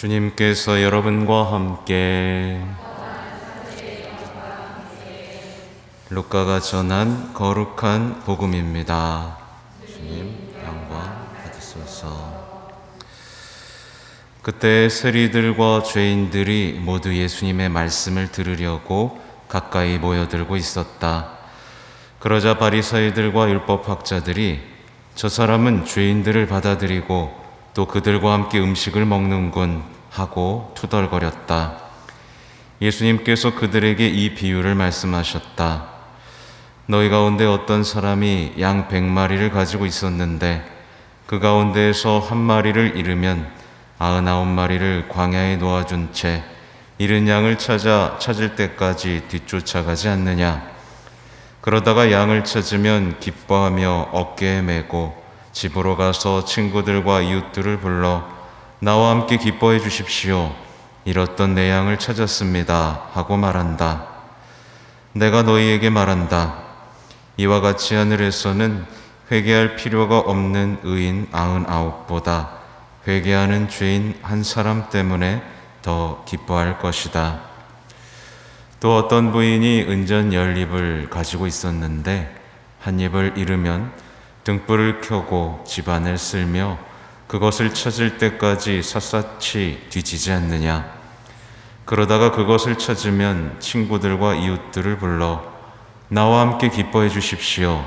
주님께서 여러분과 함께 루카가 전한 거룩한 복음입니다. 주님 영광 받으소서. 그때 세리들과 죄인들이 모두 예수님의 말씀을 들으려고 가까이 모여들고 있었다. 그러자 바리새인들과 율법학자들이 저 사람은 죄인들을 받아들이고 또 그들과 함께 음식을 먹는군 하고 투덜거렸다. 예수님께서 그들에게 이 비유를 말씀하셨다. 너희 가운데 어떤 사람이 양 100마리를 가지고 있었는데 그 가운데에서 한 마리를 잃으면 99마리를 광야에 놓아준 채 잃은 양을 찾을 때까지 뒤쫓아가지 않느냐. 그러다가 양을 찾으면 기뻐하며 어깨에 메고 집으로 가서 친구들과 이웃들을 불러 나와 함께 기뻐해 주십시오. 잃었던 내 양을 찾았습니다. 하고 말한다. 내가 너희에게 말한다. 이와 같이 하늘에서는 회개할 필요가 없는 의인 99보다 회개하는 죄인 한 사람 때문에 더 기뻐할 것이다. 또 어떤 부인이 은전 10잎을 가지고 있었는데 한 잎을 잃으면 등불을 켜고 집안을 쓸며 그것을 찾을 때까지 샅샅이 뒤지지 않느냐. 그러다가 그것을 찾으면 친구들과 이웃들을 불러 나와 함께 기뻐해 주십시오.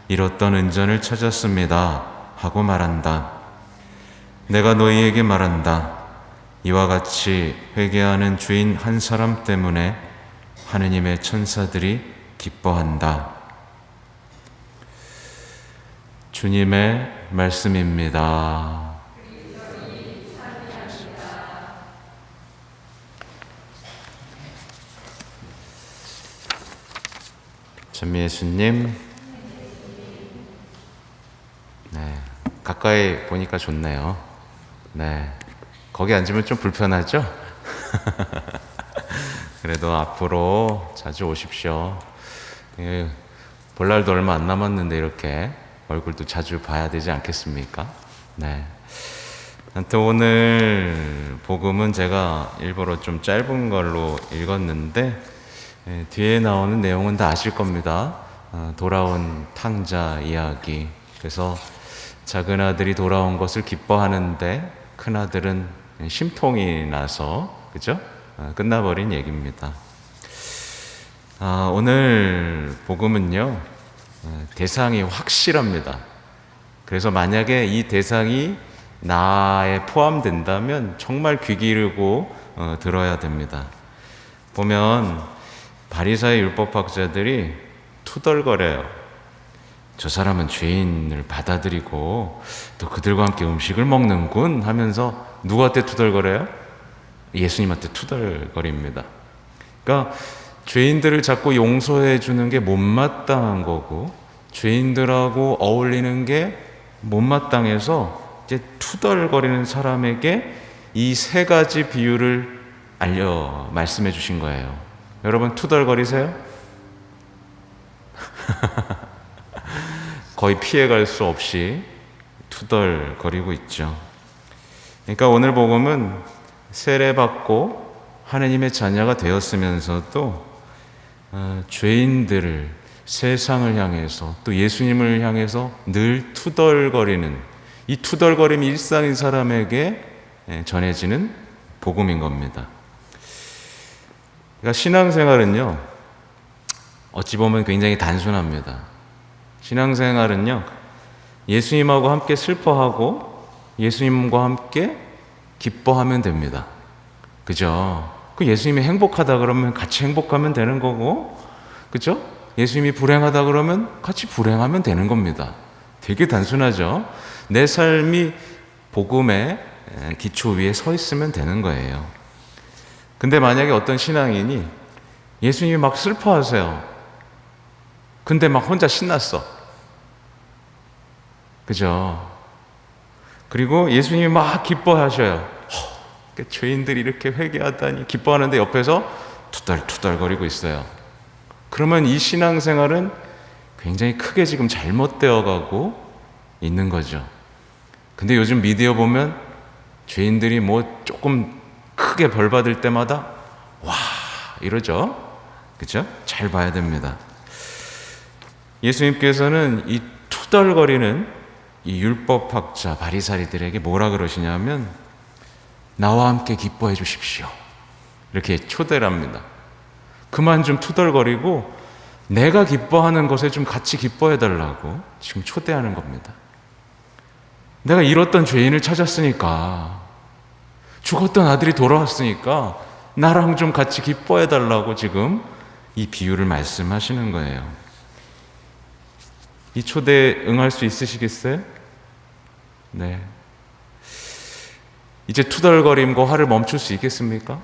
잃었던 은전을 찾았습니다. 하고 말한다. 내가 너희에게 말한다. 이와 같이 회개하는 죄인 한 사람 때문에 하느님의 천사들이 기뻐한다. 주님의 말씀입니다. 전미 예수님, 네, 가까이 보니까 좋네요. 네, 거기 앉으면 좀 불편하죠? 그래도 앞으로 자주 오십시오. 볼 날도 얼마 안 남았는데 이렇게 얼굴도 자주 봐야 되지 않겠습니까? 네. 아무튼 오늘 복음은 제가 일부러 좀 짧은 걸로 읽었는데 뒤에 나오는 내용은 다 아실 겁니다. 돌아온 탕자 이야기. 그래서 작은 아들이 돌아온 것을 기뻐하는데 큰 아들은 심통이 나서 그죠? 끝나버린 얘기입니다. 오늘 복음은요, 대상이 확실합니다. 그래서 만약에 이 대상이 나에 포함된다면 정말 귀 기울이고 들어야 됩니다. 보면 바리새인 율법학자들이 투덜거려요. 저 사람은 죄인을 받아들이고 또 그들과 함께 음식을 먹는군 하면서 누구한테 투덜거려요? 예수님한테 투덜거립니다. 그러니까 죄인들을 자꾸 용서해 주는 게 못마땅한 거고 죄인들하고 어울리는 게 못마땅해서 이제 투덜거리는 사람에게 이 세 가지 비유를 말씀해 주신 거예요. 여러분 투덜거리세요? 거의 피해갈 수 없이 투덜거리고 있죠. 그러니까 오늘 복음은 세례받고 하느님의 자녀가 되었으면서도 죄인들을 세상을 향해서 또 예수님을 향해서 늘 투덜거리는 이 투덜거림이 일상인 사람에게 전해지는 복음인 겁니다. 그러니까 신앙생활은요, 어찌 보면 굉장히 단순합니다. 신앙생활은요, 예수님하고 함께 슬퍼하고 예수님과 함께 기뻐하면 됩니다. 그죠? 그 예수님이 행복하다 그러면 같이 행복하면 되는 거고, 그죠? 예수님이 불행하다 그러면 같이 불행하면 되는 겁니다. 되게 단순하죠? 내 삶이 복음의 기초 위에 서 있으면 되는 거예요. 근데 만약에 어떤 신앙인이 예수님이 막 슬퍼하세요. 근데 막 혼자 신났어. 그죠? 그리고 예수님이 막 기뻐하셔요. 죄인들이 이렇게 회개하다니 기뻐하는데 옆에서 투덜투덜거리고 있어요. 그러면 이 신앙생활은 굉장히 크게 지금 잘못되어 가고 있는 거죠. 근데 요즘 미디어 보면 죄인들이 뭐 조금 크게 벌 받을 때마다 와 이러죠. 그렇죠? 잘 봐야 됩니다. 예수님께서는 이 투덜거리는 이 율법학자 바리사리들에게 뭐라 그러시냐면 나와 함께 기뻐해 주십시오. 이렇게 초대를 합니다. 그만 좀 투덜거리고 내가 기뻐하는 것에 좀 같이 기뻐해 달라고 지금 초대하는 겁니다. 내가 잃었던 죄인을 찾았으니까, 죽었던 아들이 돌아왔으니까 나랑 좀 같이 기뻐해 달라고 지금 이 비유를 말씀하시는 거예요. 이 초대에 응할 수 있으시겠어요? 네. 이제 투덜거림과 화를 멈출 수 있겠습니까?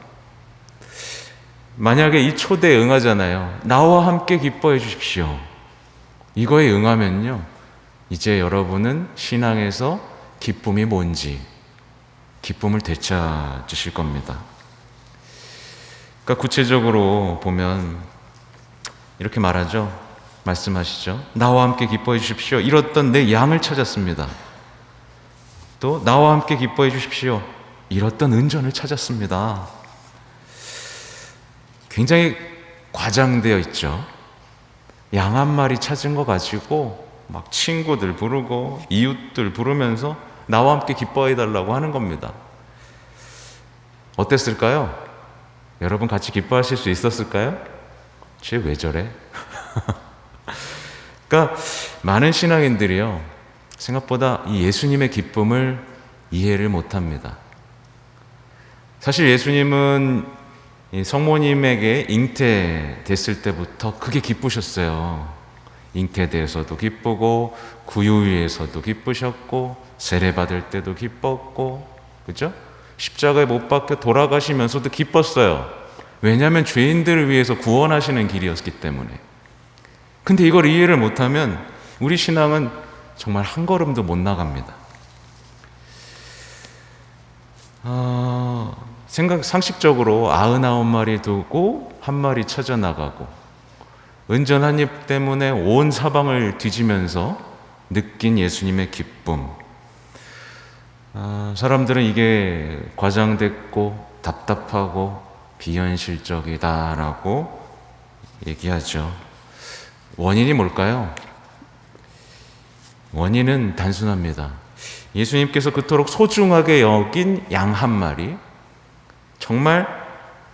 만약에 이 초대에 응하잖아요. 나와 함께 기뻐해 주십시오. 이거에 응하면요, 이제 여러분은 신앙에서 기쁨이 뭔지 기쁨을 되찾으실 겁니다. 그러니까 구체적으로 보면 이렇게 말씀하시죠. 나와 함께 기뻐해 주십시오. 잃었던 내 양을 찾았습니다. 또 나와 함께 기뻐해 주십시오. 잃었던 은전을 찾았습니다. 굉장히 과장되어 있죠. 양 한 마리 찾은 거 가지고 막 친구들 부르고 이웃들 부르면서 나와 함께 기뻐해 달라고 하는 겁니다. 어땠을까요? 여러분 같이 기뻐하실 수 있었을까요? 쟤 왜 저래? 그러니까 많은 신앙인들이요, 생각보다 이 예수님의 기쁨을 이해를 못합니다. 사실 예수님은 이 성모님에게 잉태됐을 때부터 크게 기쁘셨어요. 잉태돼서도 기쁘고 구유위에서도 기쁘셨고 세례받을 때도 기뻤고, 그죠? 십자가에 못 박혀 돌아가시면서도 기뻤어요. 왜냐하면 죄인들을 위해서 구원하시는 길이었기 때문에. 근데 이걸 이해를 못하면 우리 신앙은 정말 한 걸음도 못 나갑니다. 상식적으로 99마리 두고 한 마리 찾아나가고 은전 한 입 때문에 온 사방을 뒤지면서 느낀 예수님의 기쁨. 사람들은 이게 과장됐고 답답하고 비현실적이다라고 얘기하죠. 원인이 뭘까요? 원인은 단순합니다. 예수님께서 그토록 소중하게 여긴 양 한 마리, 정말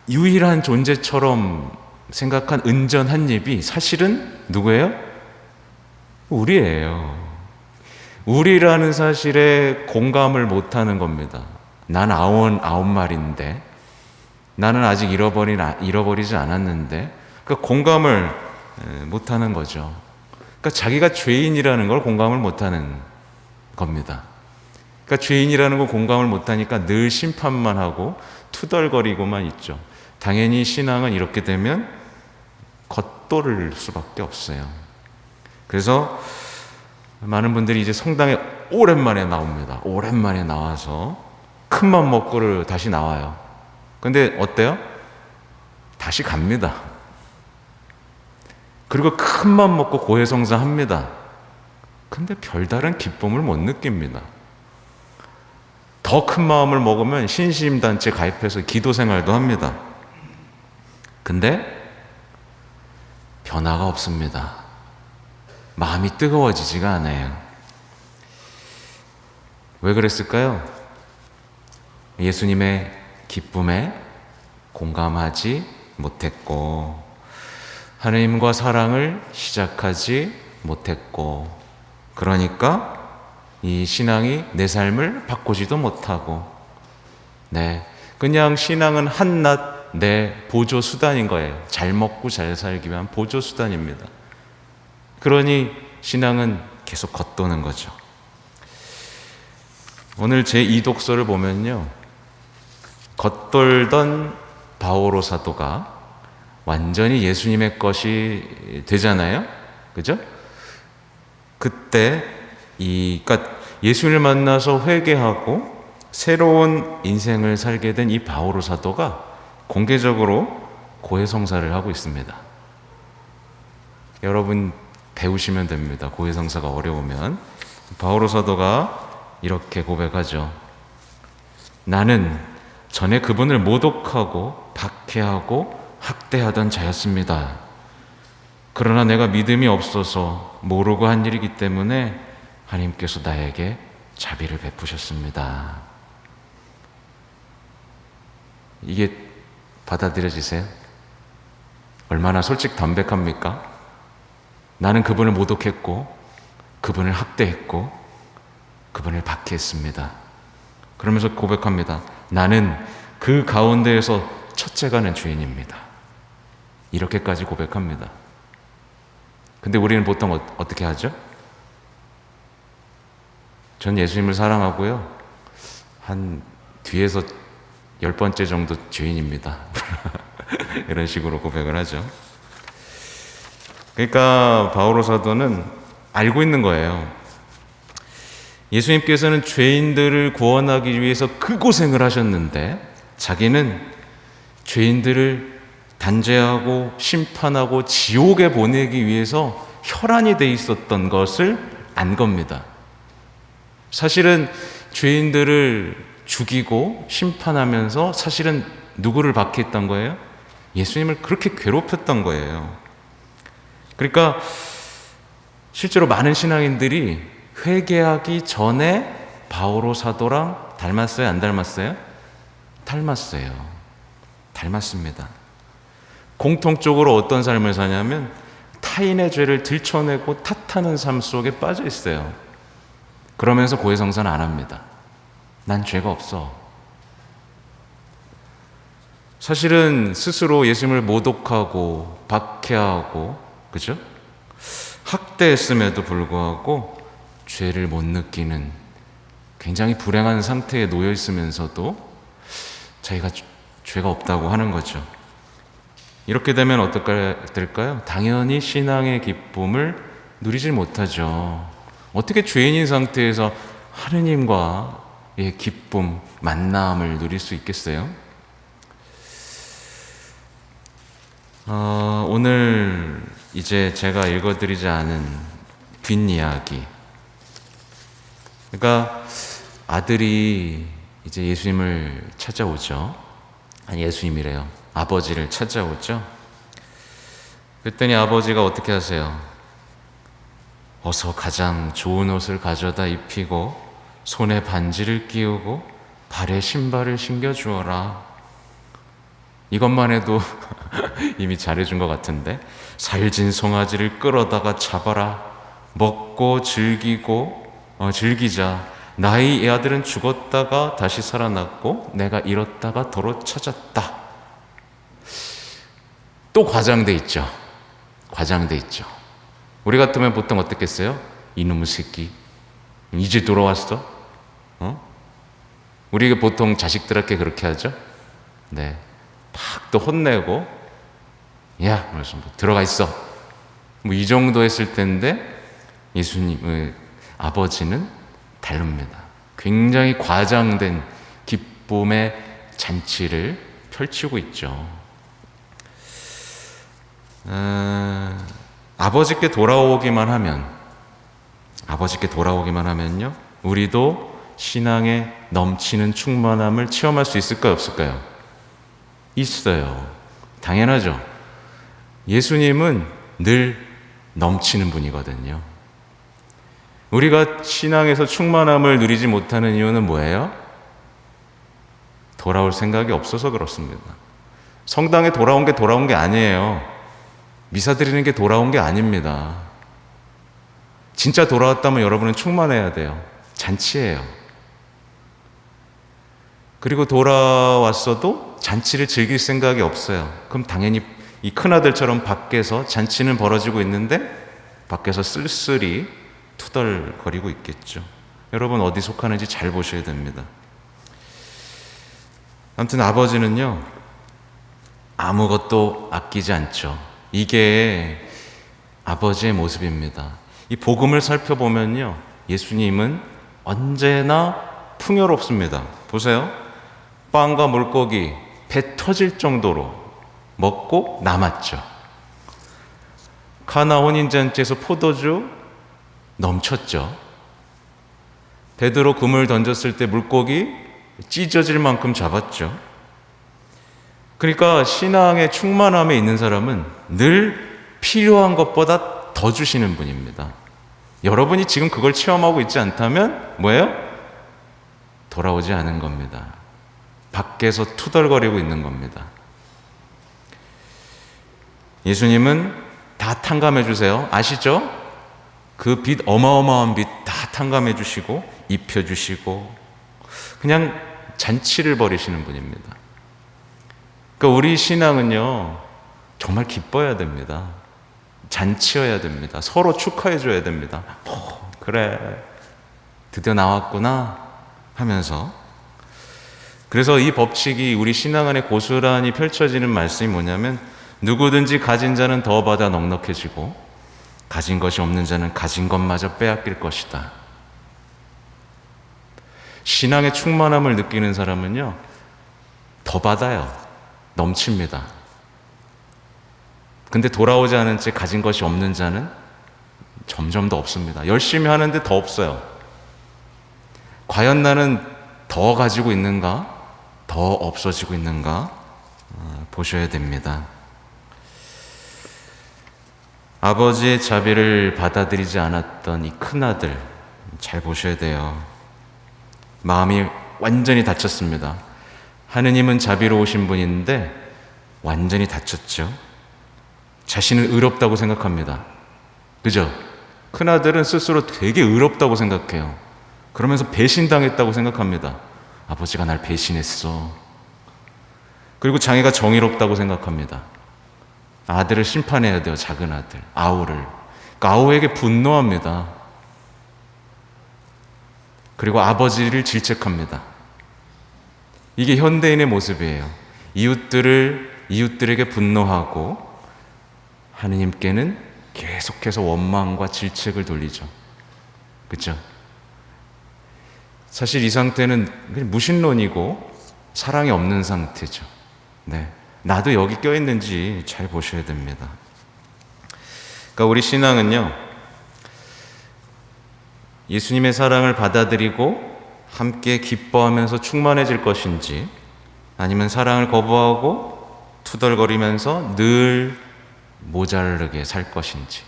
유일한 존재처럼 생각한 은전 한 입이 사실은 누구예요? 우리예요. 우리라는 사실에 공감을 못하는 겁니다. 난 아홉 마리인데, 나는 아직 잃어버리지 않았는데, 그러니까 공감을 못하는 거죠. 그러니까 자기가 죄인이라는 걸 공감을 못하는 겁니다. 그러니까 죄인이라는 걸 공감을 못하니까 늘 심판만 하고 투덜거리고만 있죠. 당연히 신앙은 이렇게 되면 겉도를 수밖에 없어요. 그래서 많은 분들이 이제 성당에 오랜만에 나옵니다. 오랜만에 나와서 큰맘 먹고를 다시 나와요. 근데 어때요? 다시 갑니다. 그리고 큰맘 먹고 고해성사 합니다. 근데 별다른 기쁨을 못 느낍니다. 더 큰 마음을 먹으면 신심단체 가입해서 기도 생활도 합니다. 근데 변화가 없습니다. 마음이 뜨거워지지가 않아요. 왜 그랬을까요? 예수님의 기쁨에 공감하지 못했고, 하나님과 사랑을 시작하지 못했고, 그러니까 이 신앙이 내 삶을 바꾸지도 못하고, 그냥 신앙은 한낱 내 보조 수단인 거예요. 잘 먹고 잘 살기 위한 보조 수단입니다. 그러니 신앙은 계속 겉도는 거죠. 오늘 제2독서를 보면요, 겉돌던 바오로 사도가 완전히 예수님의 것이 되잖아요. 그죠? 그때 그러니까 예수님을 만나서 회개하고 새로운 인생을 살게 된 이 바오로 사도가 공개적으로 고해성사를 하고 있습니다. 여러분 배우시면 됩니다. 고해성사가 어려우면. 바오로 사도가 이렇게 고백하죠. 나는 전에 그분을 모독하고 박해하고 학대하던 자였습니다. 그러나 내가 믿음이 없어서 모르고 한 일이기 때문에 하나님께서 나에게 자비를 베푸셨습니다. 이게 받아들여지세요? 얼마나 솔직 담백합니까? 나는 그분을 모독했고 그분을 학대했고 그분을 박해했습니다. 그러면서 고백합니다. 나는 그 가운데에서 첫째가 는 죄인입니다. 이렇게까지 고백합니다. 근데 우리는 보통 어떻게 하죠? 전 예수님을 사랑하고요. 한 뒤에서 10번째 정도 죄인입니다. 이런 식으로 고백을 하죠. 그러니까 바오로 사도는 알고 있는 거예요. 예수님께서는 죄인들을 구원하기 위해서 그 고생을 하셨는데 자기는 죄인들을 단죄하고 심판하고 지옥에 보내기 위해서 혈안이 돼 있었던 것을 안 겁니다. 사실은 죄인들을 죽이고 심판하면서 사실은 누구를 박해했던 거예요? 예수님을 그렇게 괴롭혔던 거예요. 그러니까 실제로 많은 신앙인들이 회개하기 전에 바오로 사도랑 닮았어요? 안 닮았어요? 닮았어요. 닮았습니다. 공통적으로 어떤 삶을 사냐면 타인의 죄를 들춰내고 탓하는 삶 속에 빠져 있어요. 그러면서 고해성사는 안 합니다. 난 죄가 없어. 사실은 스스로 예수님을 모독하고 박해하고 그죠? 학대했음에도 불구하고 죄를 못 느끼는 굉장히 불행한 상태에 놓여 있으면서도 자기가 죄가 없다고 하는 거죠. 이렇게 되면 어떻게 될까요? 당연히 신앙의 기쁨을 누리질 못하죠. 어떻게 죄인인 상태에서 하느님과의 기쁨, 만남을 누릴 수 있겠어요? 오늘 이제 제가 읽어드리지 않은 뒷이야기. 그러니까 아들이 이제 예수님을 찾아오죠. 아니, 예수님이래요. 아버지를 찾아오죠. 그랬더니 아버지가 어떻게 하세요? 어서 가장 좋은 옷을 가져다 입히고 손에 반지를 끼우고 발에 신발을 신겨 주어라. 이것만 해도 이미 잘해준 것 같은데, 살진 송아지를 끌어다가 잡아라. 먹고 즐기자. 나의 아들은 죽었다가 다시 살아났고 내가 잃었다가 도로 찾았다. 또 과장돼 있죠. 우리 같으면 보통 어떻겠어요? 이놈의 새끼 이제 돌아왔어? 우리가 보통 자식들한테 그렇게 하죠. 네, 팍 또 혼내고 야, 무슨 들어가 있어. 뭐 이 정도 했을 텐데 예수님 아버지는 다릅니다. 굉장히 과장된 기쁨의 잔치를 펼치고 있죠. 아버지께 돌아오기만 하면요, 우리도 신앙의 넘치는 충만함을 체험할 수 있을까요, 없을까요? 있어요. 당연하죠. 예수님은 늘 넘치는 분이거든요. 우리가 신앙에서 충만함을 누리지 못하는 이유는 뭐예요? 돌아올 생각이 없어서 그렇습니다. 성당에 돌아온 게 아니에요. 미사 드리는 게 돌아온 게 아닙니다. 진짜 돌아왔다면 여러분은 충만해야 돼요. 잔치예요. 그리고 돌아왔어도 잔치를 즐길 생각이 없어요. 그럼 당연히 이 큰아들처럼 밖에서 잔치는 벌어지고 있는데 밖에서 쓸쓸히 투덜거리고 있겠죠. 여러분 어디 속하는지 잘 보셔야 됩니다. 아무튼 아버지는요, 아무것도 아끼지 않죠. 이게 아버지의 모습입니다. 이 복음을 살펴보면요, 예수님은 언제나 풍요롭습니다. 보세요. 빵과 물고기 배 터질 정도로 먹고 남았죠. 카나 혼인잔치에서 포도주 넘쳤죠. 베드로 금을 던졌을 때 물고기 찢어질 만큼 잡았죠. 그러니까 신앙의 충만함에 있는 사람은 늘 필요한 것보다 더 주시는 분입니다. 여러분이 지금 그걸 체험하고 있지 않다면 뭐예요? 돌아오지 않은 겁니다. 밖에서 투덜거리고 있는 겁니다. 예수님은 다 탕감해 주세요. 아시죠? 그 빚, 어마어마한 빚 다 탕감해 주시고 입혀 주시고 그냥 잔치를 벌이시는 분입니다. 그러니까 우리 신앙은요 정말 기뻐야 됩니다. 잔치여야 됩니다. 서로 축하해 줘야 됩니다. 그래 드디어 나왔구나 하면서. 그래서 이 법칙이 우리 신앙 안에 고스란히 펼쳐지는 말씀이 뭐냐면 누구든지 가진 자는 더 받아 넉넉해지고 가진 것이 없는 자는 가진 것마저 빼앗길 것이다. 신앙의 충만함을 느끼는 사람은요 더 받아요. 넘칩니다. 근데 돌아오지 않은 채 가진 것이 없는 자는 점점 더 없습니다. 열심히 하는데 더 없어요. 과연 나는 더 가지고 있는가? 더 없어지고 있는가? 보셔야 됩니다. 아버지의 자비를 받아들이지 않았던 이 큰아들 잘 보셔야 돼요. 마음이 완전히 다쳤습니다. 하느님은 자비로우신 분인데 완전히 다쳤죠. 자신은 의롭다고 생각합니다. 그죠? 큰아들은 스스로 되게 의롭다고 생각해요. 그러면서 배신당했다고 생각합니다. 아버지가 날 배신했어. 그리고 자기가 정의롭다고 생각합니다. 아들을 심판해야 돼요. 작은 아들 아우를. 그러니까 아우에게 분노합니다. 그리고 아버지를 질책합니다. 이게 현대인의 모습이에요. 이웃들에게 분노하고 하느님께는 계속해서 원망과 질책을 돌리죠. 그렇죠? 사실 이 상태는 무신론이고 사랑이 없는 상태죠. 네, 나도 여기 껴있는지 잘 보셔야 됩니다. 그러니까 우리 신앙은요 예수님의 사랑을 받아들이고 함께 기뻐하면서 충만해질 것인지 아니면 사랑을 거부하고 투덜거리면서 늘 모자르게 살 것인지.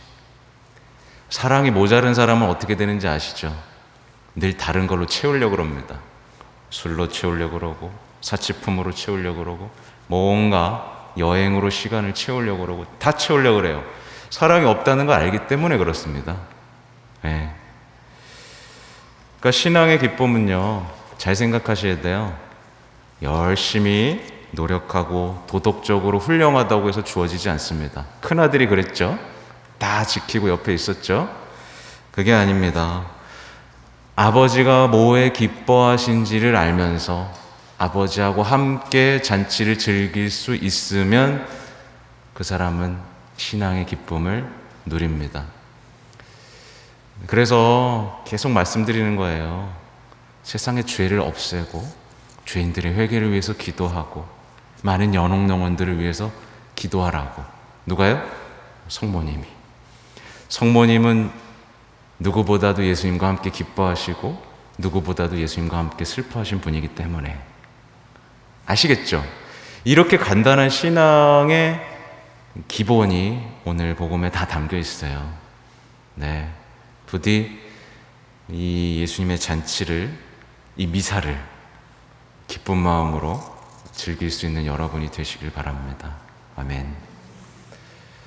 사랑이 모자른 사람은 어떻게 되는지 아시죠? 늘 다른 걸로 채우려고 합니다. 술로 채우려고 그러고 사치품으로 채우려고 그러고 뭔가 여행으로 시간을 채우려고 그러고 다 채우려고 그래요. 사랑이 없다는 걸 알기 때문에 그렇습니다. 네. 그러니까 신앙의 기쁨은요 잘 생각하셔야 돼요. 열심히 노력하고 도덕적으로 훌륭하다고 해서 주어지지 않습니다. 큰아들이 그랬죠. 다 지키고 옆에 있었죠. 그게 아닙니다. 아버지가 뭐에 기뻐하신지를 알면서 아버지하고 함께 잔치를 즐길 수 있으면 그 사람은 신앙의 기쁨을 누립니다. 그래서 계속 말씀드리는 거예요. 세상의 죄를 없애고 죄인들의 회개를 위해서 기도하고 많은 연옥영혼들을 위해서 기도하라고. 누가요? 성모님이. 성모님은 누구보다도 예수님과 함께 기뻐하시고 누구보다도 예수님과 함께 슬퍼하신 분이기 때문에. 아시겠죠? 이렇게 간단한 신앙의 기본이 오늘 복음에 다 담겨 있어요. 네, 부디 이 예수님의 잔치를, 이 미사를 기쁜 마음으로 즐길 수 있는 여러분이 되시길 바랍니다. 아멘.